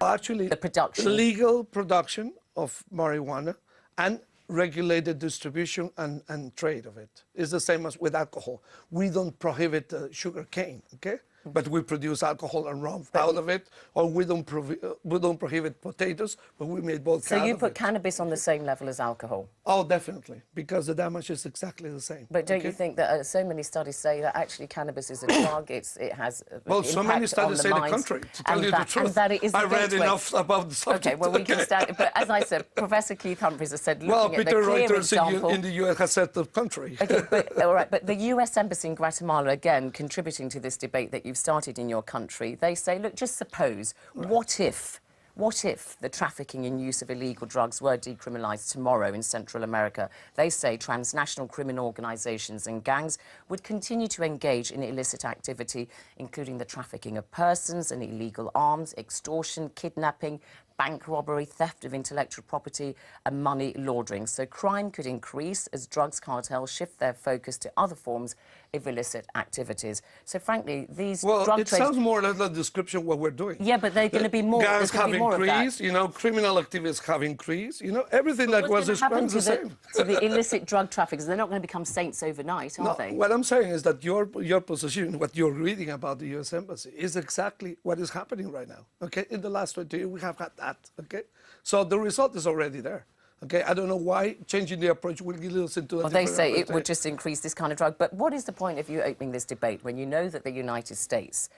Actually, the production. Legal production of marijuana and regulated distribution and trade of it is the same as with alcohol. We don't prohibit sugar cane, okay? But we produce alcohol and rum out of it, or we don't prohibit potatoes, but we made both. So you put cannabis on the same level as alcohol? Oh, definitely, because the damage is exactly the same. But don't you think that so many studies say that actually cannabis is a drug? It has well, so many studies say the contrary. To tell you the truth, and that it is I read enough about the subject. Okay, well we can stand. But as I said, Professor Keith Humphreys has said, looking at the Peter clear Reuters example in the US has said the contrary. Okay, but all right, but the US Embassy in Guatemala, again, contributing to this debate that you've started in your country, they say, look, just suppose, what if the trafficking and use of illegal drugs were decriminalised tomorrow in Central America? They say transnational criminal organisations and gangs would continue to engage in illicit activity, including the trafficking of persons and illegal arms, extortion, kidnapping, bank robbery, theft of intellectual property and money laundering. So crime could increase as drugs cartels shift their focus to other forms of illicit activities. So frankly, these drug trades... Well, it sounds more or less like a description of what we're doing. Yeah, but they're going to be more... Gangs have increased, you know, criminal activities have increased, you know, everything that was described is the same. So the illicit drug traffickers, they're not going to become saints overnight, are they? What I'm saying is that your position, what you're reading about the US Embassy, is exactly what is happening right now, okay? In the last 20 years, we have had that, okay? So the result is already there. Okay, I don't know why changing the approach will get us into a Well, they say it would just increase this kind of drug. But what is the point of you opening this debate when you know that the United States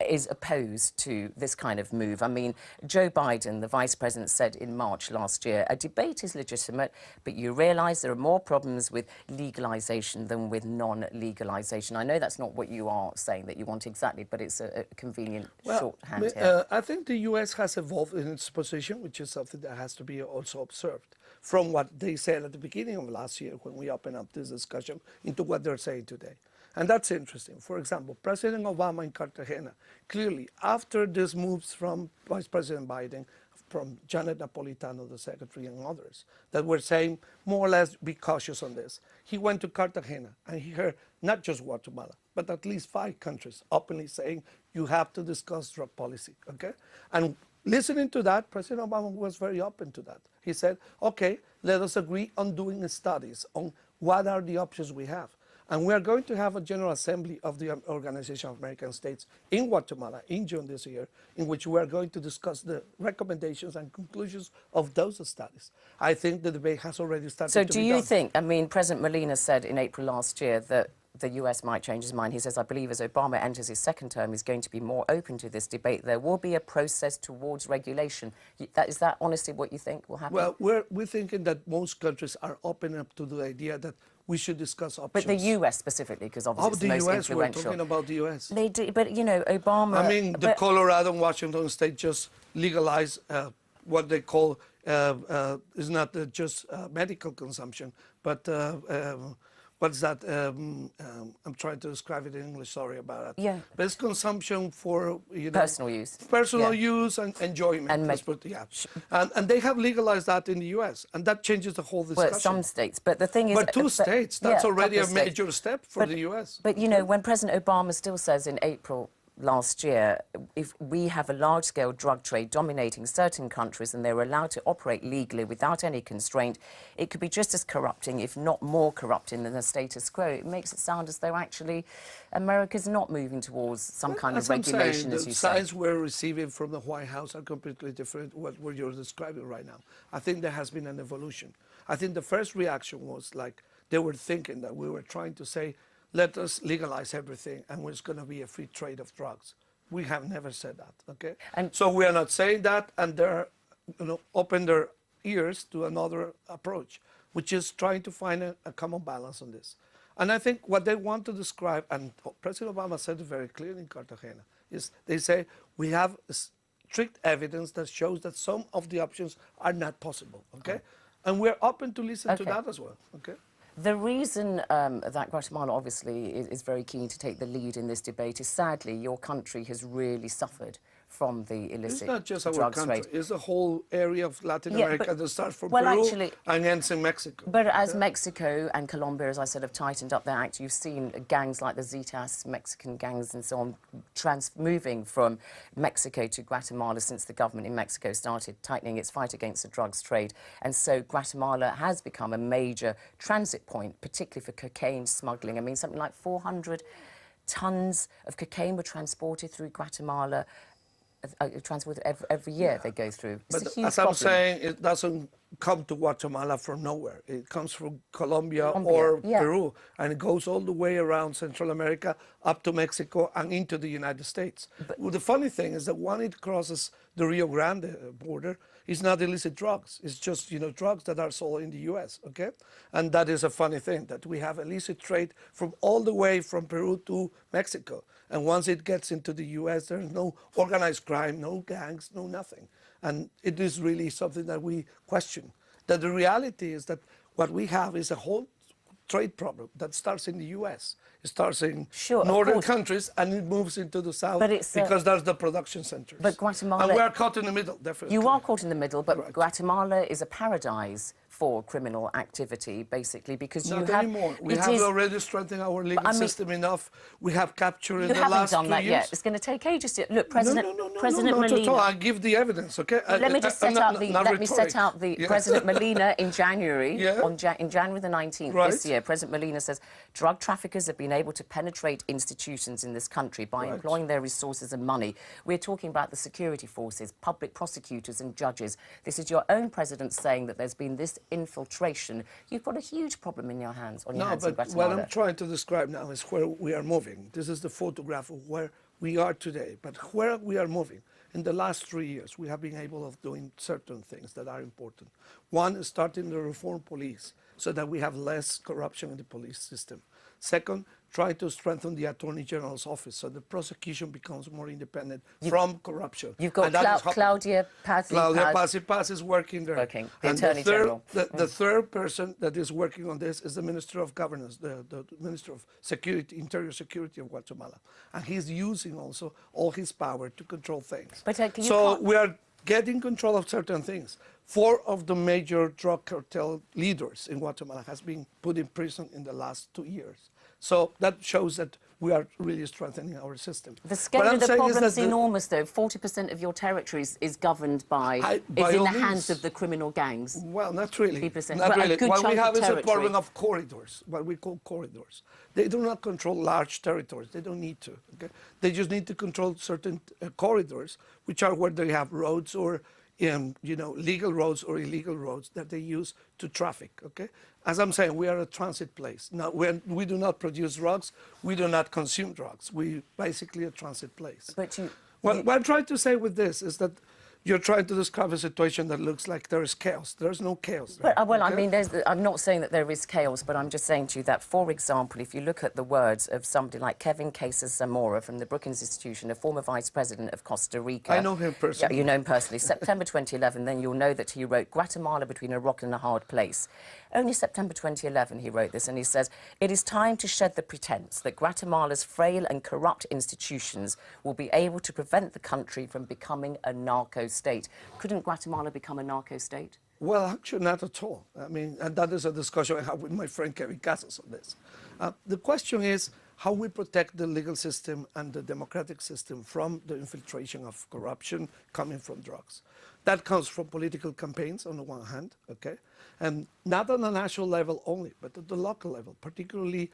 is opposed to this kind of move? I mean, Joe Biden, the Vice President, said in March last year, a debate is legitimate, but you realise there are more problems with legalisation than with non-legalisation. I know that's not what you are saying that you want exactly, but it's a convenient shorthand here. I think the US has evolved in its position, which is something that has to be also observed, from what they said at the beginning of last year when we opened up this discussion into what they're saying today. And that's interesting. For example, President Obama in Cartagena, clearly, after these moves from Vice President Biden, from Janet Napolitano, the secretary, and others, that were saying, more or less, be cautious on this. He went to Cartagena, and he heard not just Guatemala, but at least 5 countries openly saying, you have to discuss drug policy, okay? And listening to that, President Obama was very open to that. He said, okay, let us agree on doing studies on what are the options we have. And we are going to have a General Assembly of the Organization of American States in Guatemala in June this year, in which we are going to discuss the recommendations and conclusions of those studies. I think the debate has already started to be done. So do you think, I mean, President Molina said in April last year that the US might change his mind. He says, I believe as Obama enters his second term, he's going to be more open to this debate. There will be a process towards regulation. Is that honestly what you think will happen? Well, we're thinking that most countries are open up to the idea that we should discuss options. But the US specifically, because obviously it's the most influential. We're talking about the US. They do, but, you know, Obama... I mean, the Colorado and Washington state just legalized what they call, is not just medical consumption, but... what's that? I'm trying to describe it in English. Sorry about that. Yeah. But it's consumption for personal use. Personal use and enjoyment. And they have legalized that in the U.S. and that changes the whole discussion. Well, some states, but the thing is, but 2 states. That's already a major step for the U.S. But you know, when President Obama still says in April last year, if we have a large-scale drug trade dominating certain countries and they're allowed to operate legally without any constraint, it could be just as corrupting, if not more corrupting, than the status quo. It makes it sound as though actually America's not moving towards some kind of regulation, as you say. The signs we're receiving from the White House are completely different what you're describing right now. I think there has been an evolution. I think the first reaction was like they were thinking that we were trying to say, let us legalize everything and it's going to be a free trade of drugs. We have never said that, okay? And so we are not saying that, and they're, open their ears to another approach, which is trying to find a common balance on this. And I think what they want to describe, and President Obama said it very clearly in Cartagena, is they say we have strict evidence that shows that some of the options are not possible, okay? And we're open to listen to that as well, okay? The reason that Guatemala obviously is very keen to take the lead in this debate is, sadly, your country has really suffered from the illicit It's not just our drugs country. trade. It's the whole area of Latin Yeah, America but- that starts from well, Peru actually- and ends in Mexico. But as Mexico and Colombia, as I said, have tightened up their act, you've seen gangs like the Zetas, Mexican gangs and so on, moving from Mexico to Guatemala since the government in Mexico started tightening its fight against the drugs trade. And so Guatemala has become a major transit point, particularly for cocaine smuggling. I mean, something like 400 tons of cocaine were transported through Guatemala. Transported every year they go through. It's But a huge as I'm problem. saying, it doesn't come to Guatemala from nowhere. It comes from Colombia Colombia, or yeah. Peru, and it goes all the way around Central America, up to Mexico, and into the United States. Well, the funny thing is that when it crosses the Rio Grande border, it's not illicit drugs. It's just, drugs that are sold in the U.S., okay? And that is a funny thing, that we have illicit trade from all the way from Peru to Mexico. And once it gets into the U.S., there's no organized crime, no gangs, no nothing. And it is really something that we question. That the reality is that what we have is a whole trade problem that starts in the U.S. It starts in Sure, of northern course. countries and it moves into the south But it's, because that's the production centers. but Guatemala- And we are caught in the middle, definitely. You are caught in the middle, but Right. Guatemala is a paradise for criminal activity, basically, because Not you have... anymore. We it have is- already strengthened our legal I mean- system enough. We have captured in You the haven't last done 2 that years. yet. It's going to take ages to... Look, President Not at all. Molina... I give the evidence, okay? Let me just set out the... not Let me set rhetoric. out the... Yeah. President Molina in January, Yeah. in January the 19th Right. this year, President Molina says drug traffickers have been able to penetrate institutions in this country by Right. employing their resources and money. We're talking about the security forces, public prosecutors and judges. This is your own president saying that there's been this infiltration. You've got a huge problem in your hands, on your No, hands in but Guatemala. what I'm trying to describe now is where we are moving. This is the photograph of where we are today. But where we are moving, in the last 3 years, we have been able of doing certain things that are important. One is starting the reform police so that we have less corruption in the police system. Second, try to strengthen the Attorney General's office so the prosecution becomes more independent from corruption. You've got And that is happening. Claudia Paz. Claudia Paz is working there. Working, the And Attorney third, General. The third person that is working on this is the Minister of Governance, the Minister of Security, Interior Security of Guatemala. And he's using also all his power to control things. But, you so can't- we are getting control of certain things. 4 of the major drug cartel leaders in Guatemala has been put in prison in the last 2 years. So that shows that we are really strengthening our system. The scale What I'm of the saying is problem is that the- enormous, though. 40% of your territory is governed by... by is in all the hands means. of the criminal gangs. Well, not really. People say- Not well, a really. good What we chunk of have is a territory. problem of corridors, what we call corridors. They do not control large territories. They don't need to. Okay? They just need to control certain corridors, which are where they have roads or legal roads or illegal roads that they use to traffic. Okay? As I'm saying, we are a transit place. Now, we do not produce drugs. We do not consume drugs. We basically a transit place. But What I'm trying to say with this is that you're trying to describe a situation that looks like there is chaos. There's no chaos there. But, well, I okay? mean, I'm not saying that there is chaos, but I'm just saying to you that, for example, if you look at the words of somebody like Kevin Casas Zamora from the Brookings Institution, a former vice president of Costa Rica. I know him personally. Yeah, you know him personally. September 2011, then you'll know that he wrote Guatemala Between a Rock and a Hard Place. Only September 2011 he wrote this, and he says, "It is time to shed the pretense that Guatemala's frail and corrupt institutions will be able to prevent the country from becoming a narco state." Couldn't Guatemala become a narco state? Well, actually, not at all. I mean, and that is a discussion I have with my friend Kevin Casas on this. The question is how we protect the legal system and the democratic system from the infiltration of corruption coming from drugs. That comes from political campaigns on the one hand, okay? And not on a national level only, but at the local level, particularly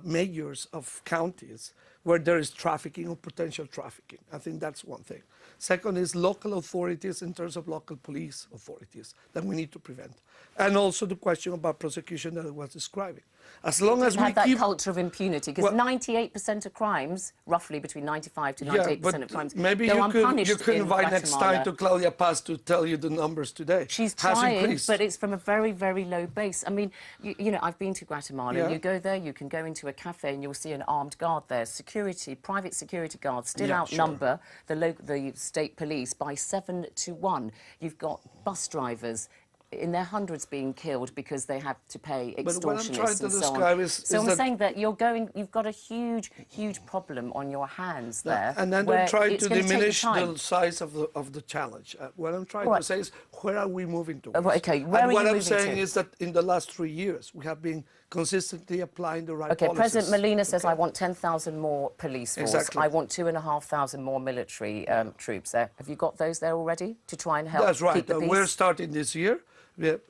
mayors of counties where there is trafficking or potential trafficking. I think that's one thing. Second is local authorities in terms of local police authorities that we need to prevent. And also the question about prosecution that I was describing. As long as we Have that keep... culture of impunity, because Well- 98% of crimes, roughly between 95 to 98% of crimes, maybe go you unpunished could in invite next Guatemala. time to Claudia Paz to tell you the numbers today. She's Has trying, increased. but it's from a very, very low base. I mean, you know, I've been to Guatemala. Yeah. You go there, you can go into a cafe and you'll see an armed guard there. Security, private security guards still Yeah, outnumber the state police by 7 to 1. You've got bus drivers in their hundreds being killed because they have to pay But what I'm trying extortionists to and so describe on. is So I'm that saying that you've got a huge problem on your hands there. and then where they're trying it's to gonna take diminish time. the size of the challenge. What I'm trying Right. to say is, where are we moving towards? Well, okay, where and are what you I'm moving saying to? is that in the last 3 years, we have been consistently applying the right Okay, policies. President Molina says, I want 10,000 more police force. Exactly. I want 2,500 more military troops there. Have you got those there already to try and help That's right. keep the peace? We're starting this year.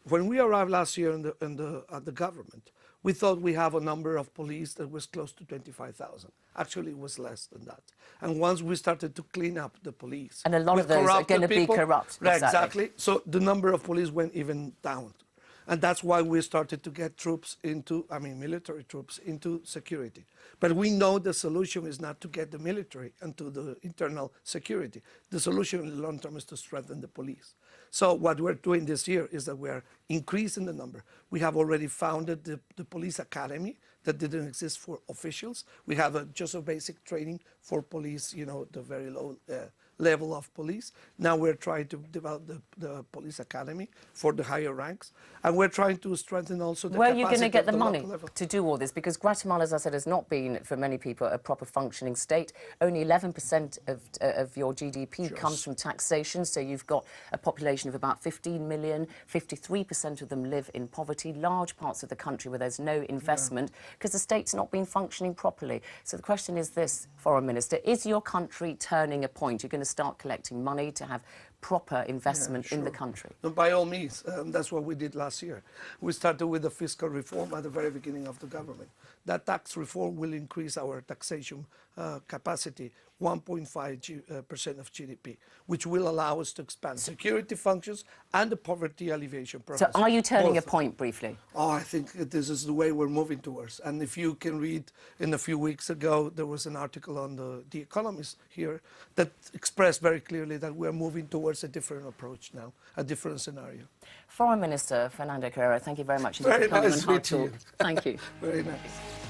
When we arrived last year at the government, we thought we have a number of police that was close to 25,000. Actually, it was less than that. And once we started to clean up the police, And a lot of those are going to be corrupt. Right, Exactly. exactly. So the number of police went even down. And that's why we started to get troops military troops into security. But we know the solution is not to get the military into the internal security. The solution in the long term is to strengthen the police. So what we're doing this year is that we're increasing the number. We have already founded the police academy that didn't exist for officials. We have just a basic training for police, the very low level of police. Now we're trying to develop the police academy for the higher ranks, and we're trying to strengthen also the Where are capacity you going to get the at money local level. to do all this? Because Guatemala, as I said, has not been, for many people, a proper functioning state. Only 11% of your GDP comes from taxation, so you've got a population of about 15 million. 53% of them live in poverty, large parts of the country where there's no investment because the state's not been functioning properly. So the question is this, Foreign Minister, is your country turning a point? You're going to start collecting money to have proper investment in the country? By all means, that's what we did last year. We started with the fiscal reform at the very beginning of the government. That tax reform will increase our taxation capacity 1.5% of GDP, which will allow us to expand security functions and the poverty alleviation process. So are you turning Both. a point, briefly? Oh, I think this is the way we're moving towards. And if you can read, in a few weeks ago, there was an article on the Economist here that expressed very clearly that we're moving towards a different approach now, a different scenario. Foreign Minister Fernando Carrera, thank you very much Very for coming nice on Hard meeting you. Talk. Thank you. Very nice.